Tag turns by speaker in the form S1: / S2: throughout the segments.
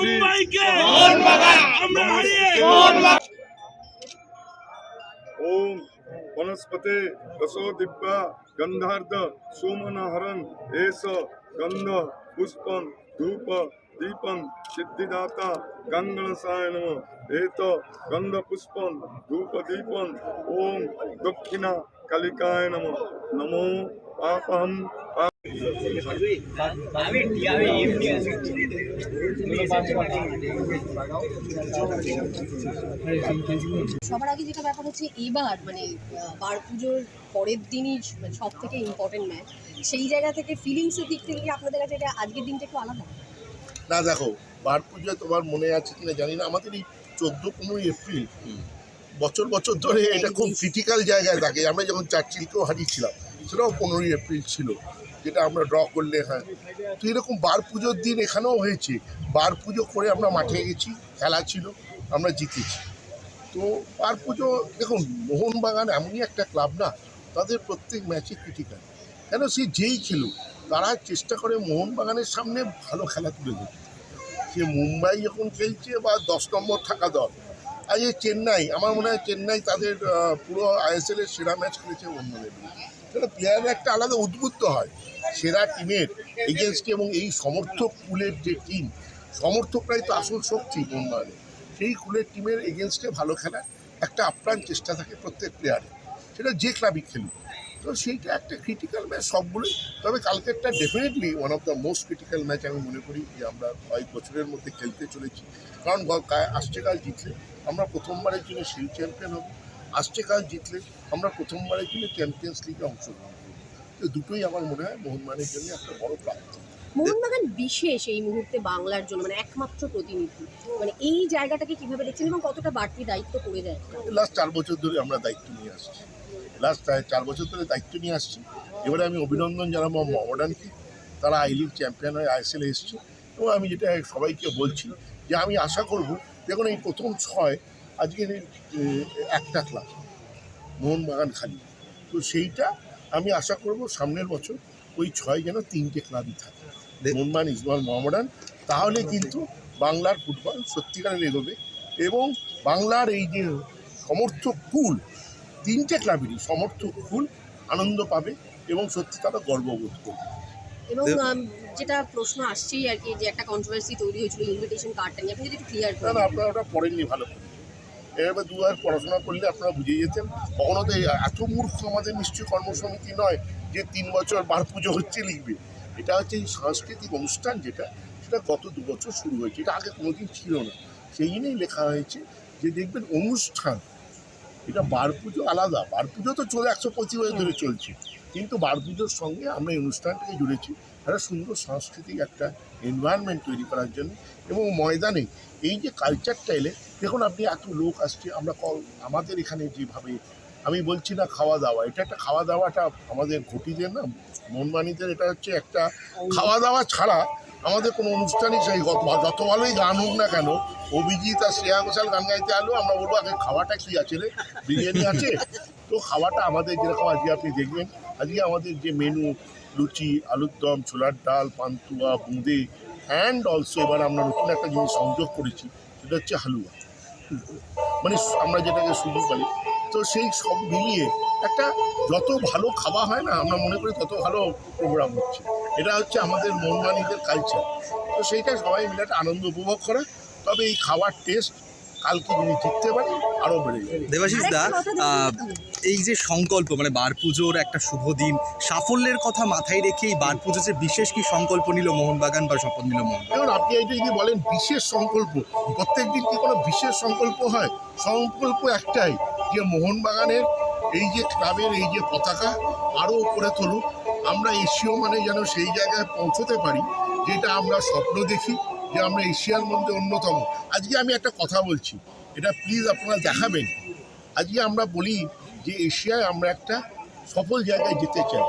S1: মুম্বাইকে আমরা হারিয়ে
S2: ओम वनस्पते रसो दिव्या गंधार्ध सोमन हरन एस गंध पुष्पं धूप दीपं सिद्धिदाता गंगणसाय नमः एत गंध पुष्पं धूप दीपं ओम दक्षिणा कालिकाय नमः नमो पापहं
S3: সবার আগে যেটা ব্যাপার হচ্ছে এবার মানে বার পুজোর পরের দিনই সব থেকে ইম্পর্টেন্ট ম্যাচ, সেই জায়গা থেকে ফিলিংসের দিক থেকে কি আপনাদের কাছে এটা আজকের দিনটা একটু আলাদা?
S4: না দেখো, বার পুজোয় তোমার মনে আছে কিনা জানি না, আমাদের এই 14-15 এপ্রিল বছর বছর ধরে এটা খুব ক্রিটিক্যাল জায়গায় থাকে। আমরা যখন চার্চিলকেও হারিয়েছিলাম সেটাও 15 এপ্রিল ছিল, যেটা আমরা ড্র করলে। হ্যাঁ, তো এরকম বার পুজোর দিন এখানেও হয়েছে। বার পুজো করে আমরা মাঠে গেছি, খেলা ছিল, আমরা জিতেছি। তো বার পুজো দেখুন, মোহনবাগান এমনই একটা ক্লাব না, তাদের প্রত্যেক ম্যাচে ক্রিটিক্যাল। কেন, সে যেই খেলুক তারা চেষ্টা করে মোহনবাগানের সামনে ভালো খেলা তুলে দেবে। সে মুম্বাই যখন খেলছে বা 10 নম্বর থাকা দল, আর এই চেন্নাই, আমার মনে হয় চেন্নাই তাদের পুরো আইএসএলের সেরা ম্যাচ খেলেছে মোহনবাগানের। সেটা প্লেয়াররা একটা আলাদা উদ্বুদ্ধ হয় সেরা টিমের এগেনস্টে, এবং এই সমর্থক কুলের যে টিম, সমর্থকরাই তো আসল শক্তি মোহনবাগানের। সেই কুলের টিমের এগেনস্টে ভালো খেলার একটা আপ্রাণ চেষ্টা থাকে প্রত্যেক প্লেয়ারের, সেটা যে ক্লাবই খেলুক। তো সেইটা একটা ক্রিটিক্যাল ম্যাচ সবগুলোই। তবে কালকেরটা definitely one of the most critical match আমি মনে করি যে আমরা কয়েক বছরের মধ্যে খেলতে চলেছি। কারণ আসছে কাল জিতলে আমরা প্রথমবারের জন্য শিল্ড চ্যাম্পিয়ন হব, আসছে কাল জিতলে আমরা প্রথমবারের জন্য চ্যাম্পিয়ন্স লিগে অংশগ্রহণ করব। তো দুটোই আমার মনে হয় মোহনবাগানের জন্য একটা বড় প্রাপ্তি।
S3: মোহনবাগান বিশেষ এই মুহূর্তে বাংলার জন্য মানে একমাত্র প্রতিনিধি, মানে এই জায়গাটাকে কিভাবে দেখছেন এবং কতটা বাড়তি দায়িত্ব পড়ে যায়?
S4: লাস্ট 4 বছর ধরে আমরা দায়িত্ব নিয়ে আসছি, লাস্ট 4 বছর ধরে দায়িত্ব নিয়ে আসছি। এবারে আমি অভিনন্দন জানাবো মোহামেডানকে, তারা আই লিগ চ্যাম্পিয়ন হয়ে আইএসএলে এসছে। এবং আমি যেটা সবাইকে বলছি যে আমি আশা করব, দেখুন এই প্রথম 6 আজকের একটা ক্লাব মোহনবাগান খালি, তো সেইটা আমি আশা করব সামনের বছর ওই 6 যেন 3টে ক্লাবই থাকে, মোহনবাগান, ইস্টবেঙ্গল, মোহামেডান। তাহলে কিন্তু বাংলার ফুটবল সত্যিকারের এগোবে, এবং বাংলার এই যে সমর্থক কুল, 3টে ক্লাবেরই সমর্থক কুল আনন্দ পাবে এবং সত্যি তারা গর্ববোধ করবে।
S3: এবং যেটা প্রশ্ন আসছেই আর কি, যে একটা কন্ট্রোভার্সি তৈরি হয়েছিল ইনভিটেশন কার্ডটা নিয়ে, আপনি যদি একটু ক্লিয়ার করেন।
S4: না, আপনারা ওটা পড়েননি ভালো করে। এভাবে 2 বার পড়াশোনা করলে আপনারা বুঝে যেতেন। কখনো তো এত মূর্খ আমাদের নিশ্চয়ই কর্মসমিতি নয় যে 3 বছর বার পুজো হচ্ছে লিখবে। এটা হচ্ছে এই সাংস্কৃতিক অনুষ্ঠান, যেটা সেটা গত 2 বছর শুরু হয়েছে, এটা আগে কোনোদিন ছিল না। সেই জন্যই লেখা হয়েছে যে দেখবেন অনুষ্ঠান, এটা বার পুজো আলাদা। বার পুজো তো 125 বছর ধরে চলছে, কিন্তু বার পুজোর সঙ্গে আমরা এই অনুষ্ঠানটাকে জুড়েছি একটা সুন্দর সাংস্কৃতিক একটা এনভায়রনমেন্ট তৈরি করার জন্য। এবং ময়দানে এই যে কালচারটা এলে, দেখুন আপনি এত লোক আসছে, আমরা আমাদের এখানে যেভাবে, আমি বলছি না খাওয়া দাওয়া, এটা একটা খাওয়া দাওয়াটা আমাদের ঘটিদের না, মনমানিদের, এটা হচ্ছে একটা খাওয়া দাওয়া ছাড়া আমাদের কোনো অনুষ্ঠানই সেই যত ভালোই গান হোক না কেন, অভিজিৎ আর শ্রেয়া ঘোষাল গান গাইতে আলো, আমরা বলবো আগে খাওয়াটা কী আছে রে, বিরিয়ানি আছে? তো খাওয়াটা আমাদের যেরকম আজকে আপনি দেখবেন, আজকে আমাদের যে মেনু, লুচি, আলুর দম, ছোলার ডাল, পান্তুয়া, বোঁদে, অ্যান্ড অলসো এবার আমরা নতুন একটা জিনিস সংযোগ করেছি, সেটা হচ্ছে হালুয়া, মানে আমরা যেটাকে সুজি বলি। তো সেই সব মিলিয়ে একটা যত ভালো খাওয়া হয় না, আমরা মনে করি তত ভালো প্রোগ্রাম হচ্ছে। এটা হচ্ছে আমাদের মনমানিদের কালচার। তো সেইটা সবাই মিলে একটা আনন্দ উপভোগ করে। তবে এই খাওয়ার টেস্ট কালকে যদি জিততে পারি আরও বেড়ে যাবে।
S5: দেবাশিস দা, এই যে সংকল্প, মানে বার পুজোর একটা শুভ দিন, সাফল্যের কথা মাথায় রেখে এই বার পুজো যে বিশেষ কি সংকল্প নিল মোহনবাগান বা শপথ নিল মোহনবাগান?
S4: দেখুন, আপনি এইটা যদি বলেন বিশেষ সংকল্প, প্রত্যেক দিন কি কোনো বিশেষ সংকল্প হয়? সংকল্প একটাই, যে মোহনবাগানের এই যে ক্লাবের এই যে পতাকা আরও উপরে তুলুক, আমরা এশীয় মানে যেন সেই জায়গায় পৌঁছতে পারি যেটা আমরা স্বপ্ন দেখি, যে আমরা এশিয়ার মধ্যে অন্যতম। আজকে আমি একটা কথা বলছি, এটা প্লিজ আপনারা দেখাবেন। আজকে আমরা বলি যে এশিয়ায় আমরা একটা সফল জায়গায় যেতে চাই।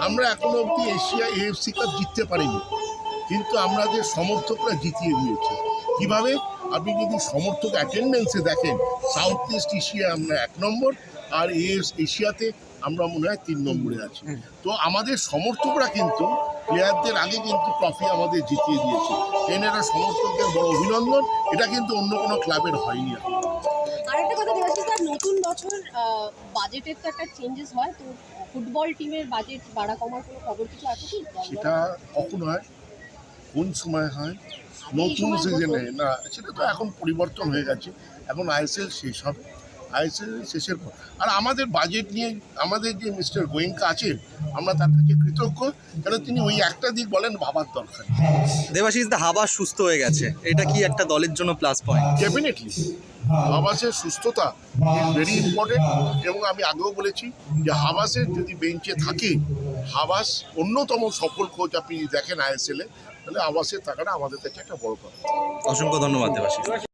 S4: আমরা এখনো অবধি এশিয়া এএফসি কাপ জিততে পারিনি, কিন্তু আমাদের সমর্থকরা জিতিয়ে দিয়েছে। কিভাবে? আপনি যদি সমর্থক অ্যাটেন্ডেন্সে দেখেন, সাউথ ইস্ট এশিয়া আমরা 1 নম্বর, আর এশিয়াতে আমরা মনে হয় 3 নম্বরে আছি। তো আমাদের সমর্থকরা কিন্তু প্লেয়ারদের আগে কিন্তু ট্রফি আমাদের জিতিয়ে দিয়েছে। এই নিয়ে একটা সমর্থকদের বড় অভিনন্দন, এটা কিন্তু অন্য কোনো ক্লাবের হয়নি এখন।
S3: আরেকটা কথা দেবাশিস দা, নতুন বছর বাজেটের তো একটা চেঞ্জেস হয়, তো ফুটবল টিমের বাজেট বাড়া কমার কোনো খবর কিছু আছে কি?
S4: সেটা কখন হয়, কোন সময় হয়, নতুন সিজনে না, সেটা তো এখন পরিবর্তন হয়ে গেছে। এখন আইএসএল শেষ হবে, আইএসএল শেষের পর। আর আমাদের বাজেট নিয়ে আমাদের যে মিস্টার গোয়েঙ্কা আছেন, আমরা তার কাছে কৃতজ্ঞ, কারণ তিনি ওই একটা দিক বলেন ভাবার দরকার।
S5: দেবাশিস দা, হাবাস সুস্থ হয়ে গেছে, এটা কি একটা দলের জন্য প্লাস পয়েন্ট?
S4: ডেফিনেটলি হাবাসের সুস্থতা ইজ ভেরি ইম্পর্টেন্ট, এবং আমি আগেও বলেছি যে হাবাসের যদি বেঞ্চে থাকে, হাবাস অন্যতম সফল কোচ আপনি দেখেন আইএসএলে, তাহলে হাবাসের থাকাটা আমাদের কাছে একটা বড় কথা।
S5: অসংখ্য ধন্যবাদ দেবাশিস।